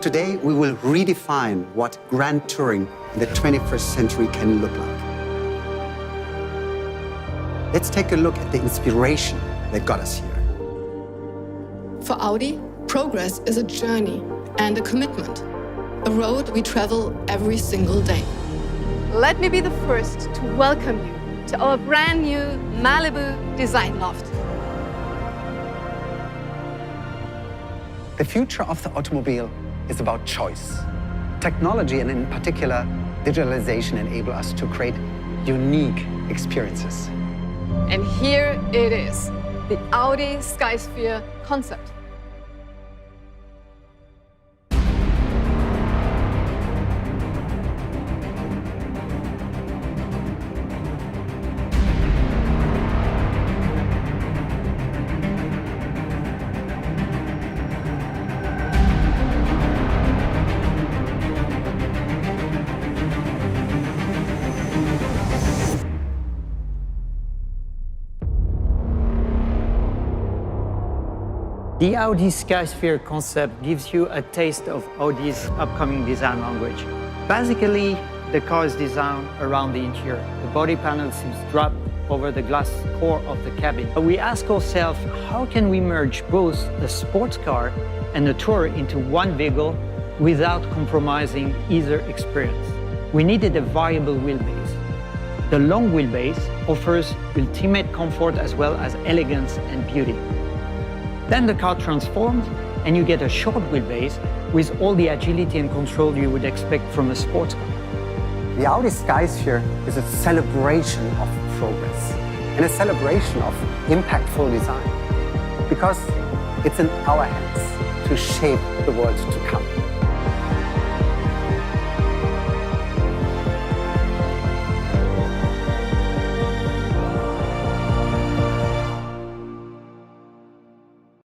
Today, we will redefine what grand touring in the 21st century can look like. Let's take a look at the inspiration that got us here. For Audi, progress is a journey and a commitment, a road we travel every single day. Let me be the first to welcome you to our brand new Malibu design loft. The future of the automobile is about choice. Technology, and in particular, digitalization, enable us to create unique experiences. And here it is, the Audi Skysphere concept. The Audi Skysphere concept gives you a taste of Audi's upcoming design language. Basically, the car is designed around the interior. The body panel seems dropped over the glass core of the cabin. We ask ourselves, how can we merge both a sports car and a tourer into one vehicle without compromising either experience? We needed a variable wheelbase. The long wheelbase offers ultimate comfort as well as elegance and beauty. Then the car transforms and you get a short wheelbase with all the agility and control you would expect from a sports car. The Audi Skysphere is a celebration of progress and a celebration of impactful design, because it's in our hands to shape the world to come.